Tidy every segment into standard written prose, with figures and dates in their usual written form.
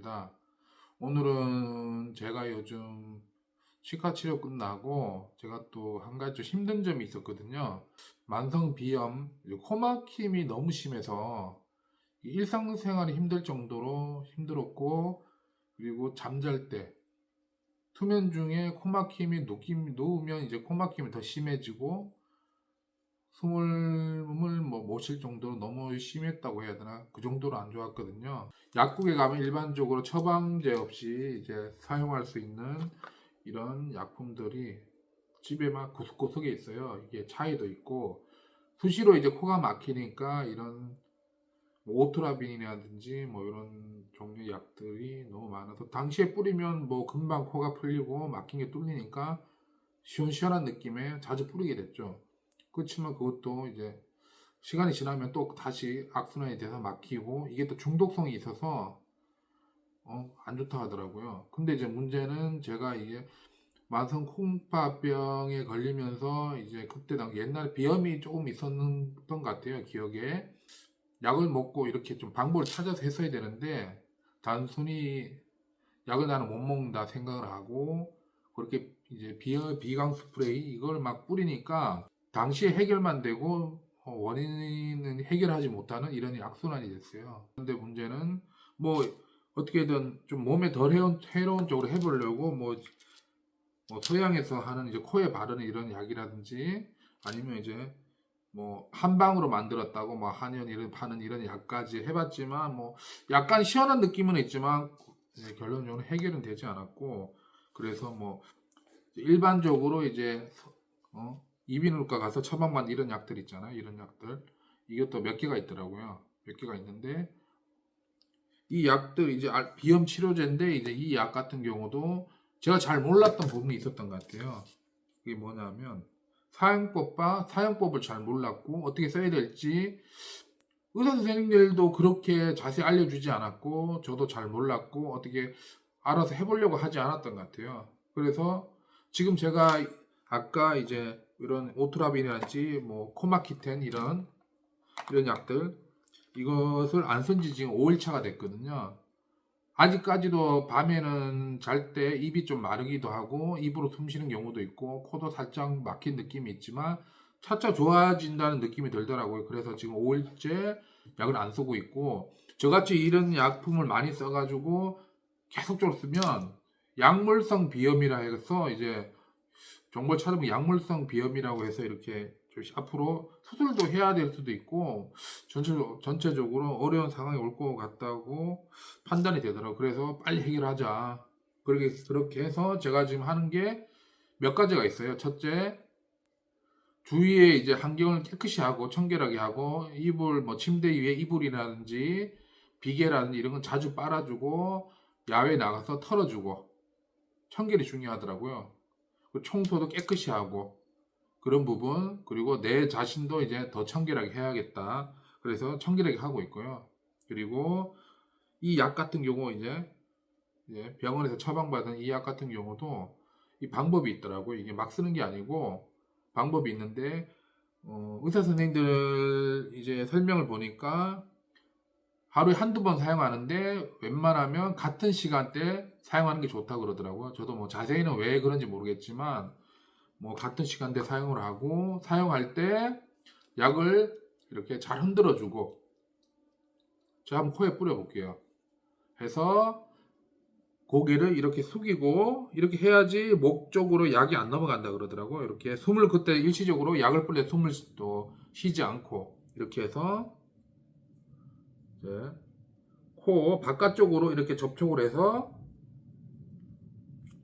반갑습니다. 오늘은 제가 요즘 치과 치료 끝나고 제가 또 한 가지 좀 힘든 점이 있었거든요. 만성 비염, 코막힘이 너무 심해서 일상생활이 힘들 정도로 힘들었고, 그리고 잠잘 때 수면 중에 코막힘이 누우면 이제 코막힘이 더 심해지고 숨을 못 쉴 정도로 너무 심했다고 해야 되나? 그 정도로 안 좋았거든요. 약국에 가면 일반적으로 처방제 없이 이제 사용할 수 있는 이런 약품들이 집에 막 구석구석에 있어요. 이게 차이도 있고, 수시로 이제 코가 막히니까 이런 뭐 오트라빈이라든지 뭐 이런 종류의 약들이 너무 많아서 당시에 뿌리면 뭐 금방 코가 풀리고 막힌 게 뚫리니까 시원시원한 느낌에 자주 뿌리게 됐죠. 그렇지만 그것도 이제 시간이 지나면 또 다시 악순환이 돼서 막히고, 이게 또 중독성이 있어서 안 좋다 하더라고요. 근데 이제 문제는 제가 이게 만성 콩팥병에 걸리면서 이제 그때 당 옛날 비염이 조금 있었던 것 같아요, 기억에. 약을 먹고 이렇게 좀 방법을 찾아서 했어야 되는데, 단순히 약을 나는 못 먹는다 생각을 하고 그렇게 이제 비강 스프레이 이걸 막 뿌리니까 당시에 해결만 되고 원인은 해결하지 못하는 이런 악순환이 됐어요. 근데 문제는 뭐 어떻게든 좀 몸에 덜 해로운 쪽으로 해보려고 뭐 서양에서 하는 이제 코에 바르는 이런 약이라든지, 아니면 이제 뭐 한방으로 만들었다고 뭐 한의원 파는 이런 약까지 해봤지만 뭐 약간 시원한 느낌은 있지만 결론적으로 해결은 되지 않았고, 그래서 뭐 일반적으로 이제 이비인후과 가서 처방받는 이런 약들 있잖아요. 이런 약들 이것도 몇 개가 있더라고요. 몇 개가 있는데 이 약들 이제 비염 치료제인데, 이제 이 약 같은 경우도 제가 잘 몰랐던 부분이 있었던 것 같아요. 그게 뭐냐면 사용법을 잘 몰랐고 어떻게 써야 될지 의사 선생님들도 그렇게 자세히 알려주지 않았고 저도 잘 몰랐고 어떻게 알아서 해보려고 하지 않았던 것 같아요. 그래서 지금 제가 아까 이제 이런 오트라빈이라든지 뭐 코마키텐 이런 약들, 이것을 안 쓴 지 지금 5일차가 됐거든요. 아직까지도 밤에는 잘 때 입이 좀 마르기도 하고 입으로 숨 쉬는 경우도 있고 코도 살짝 막힌 느낌이 있지만 차차 좋아진다는 느낌이 들더라고요. 그래서 지금 5일째 약을 안 쓰고 있고, 저같이 이런 약품을 많이 써가지고 계속적으로 쓰면 약물성 비염이라 해서 이제 정보를 찾아보면 약물성 비염이라고 해서 이렇게 좀 앞으로 수술도 해야 될 수도 있고 전체적으로 어려운 상황이 올 것 같다고 판단이 되더라고요. 그래서 빨리 해결하자. 그렇게 해서 제가 지금 하는 게 몇 가지가 있어요. 첫째, 주위에 이제 환경을 깨끗이 하고 청결하게 하고, 이불 뭐 침대 위에 이불이라든지 비계라든지 이런 건 자주 빨아주고 야외 나가서 털어주고, 청결이 중요하더라고요. 청소도 깨끗이 하고 그런 부분, 그리고 내 자신도 이제 더 청결하게 해야겠다. 그래서 청결하게 하고 있고요. 그리고 이 약 같은 경우 이제 병원에서 처방받은 이 약 같은 경우도 이 방법이 있더라고요. 이게 막 쓰는 게 아니고 방법이 있는데, 의사 선생님들 이제 설명을 보니까 하루에 한두 번 사용하는데 웬만하면 같은 시간대 사용하는 게 좋다고 그러더라고요. 저도 뭐 자세히는 왜 그런지 모르겠지만 뭐 같은 시간대 사용을 하고, 사용할 때 약을 이렇게 잘 흔들어 주고, 제가 한번 코에 뿌려 볼게요. 해서 고개를 이렇게 숙이고 이렇게 해야지 목 쪽으로 약이 안 넘어간다 그러더라고요. 이렇게 숨을 그때 일시적으로 약을 뿌릴 때 숨을 또 쉬지 않고 이렇게 해서 이제 코 바깥쪽으로 이렇게 접촉을 해서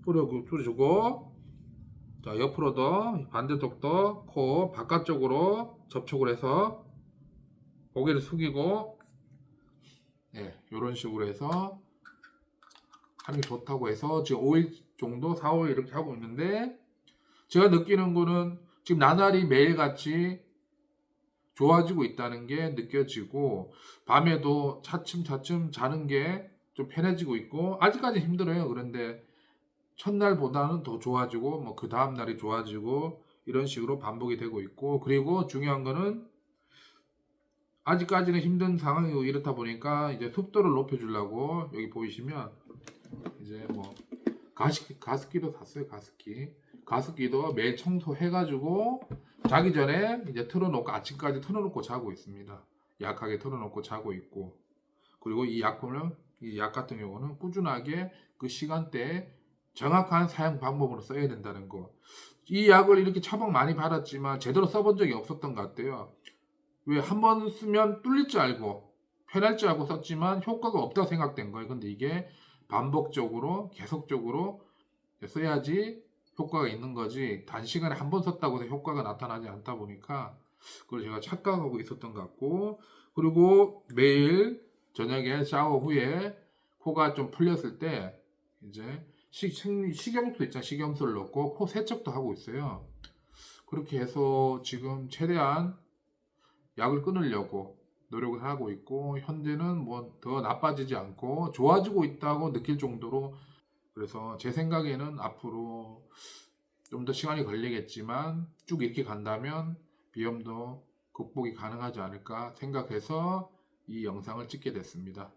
뿌려주고, 자, 옆으로도 반대쪽도 코 바깥쪽으로 접촉을 해서 고개를 숙이고, 이런 식으로 해서 하는 게 좋다고 해서 지금 5일 정도, 4월 이렇게 하고 있는데, 제가 느끼는 거는 지금 나날이 매일같이 좋아지고 있다는 게 느껴지고, 밤에도 차츰차츰 자는 게 좀 편해지고 있고, 아직까지 힘들어요. 그런데 첫날보다는 더 좋아지고 뭐 그 다음 날이 좋아지고 이런 식으로 반복이 되고 있고, 그리고 중요한 거는 아직까지는 힘든 상황이고 이렇다 보니까 이제 습도를 높여주려고 여기 보이시면 이제 뭐 가습기도 샀어요. 가습기도 매일 청소해가지고 자기 전에 이제 틀어놓고 아침까지 틀어놓고 자고 있습니다. 약하게 틀어놓고 자고 있고, 그리고 이 약 같은 경우는 꾸준하게 그 시간대에 정확한 사용 방법으로 써야 된다는 거. 이 약을 이렇게 처방 많이 받았지만 제대로 써본 적이 없었던 것 같아요. 왜 한 번 쓰면 뚫릴 줄 알고 편할 줄 알고 썼지만 효과가 없다고 생각된 거예요. 근데 이게 반복적으로 계속적으로 써야지 효과가 있는 거지, 단시간에 한 번 썼다고 해서 효과가 나타나지 않다 보니까 그걸 제가 착각하고 있었던 것 같고, 그리고 매일 저녁에 샤워 후에 코가 좀 풀렸을 때 이제 식염수 있잖아요. 식염수를 넣고 코 세척도 하고 있어요. 그렇게 해서 지금 최대한 약을 끊으려고 노력을 하고 있고, 현재는 뭐 더 나빠지지 않고 좋아지고 있다고 느낄 정도로, 그래서 제 생각에는 앞으로 좀 더 시간이 걸리겠지만 쭉 이렇게 간다면 비염도 극복이 가능하지 않을까 생각해서 이 영상을 찍게 됐습니다.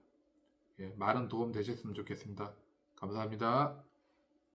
예, 많은 도움 되셨으면 좋겠습니다. 감사합니다.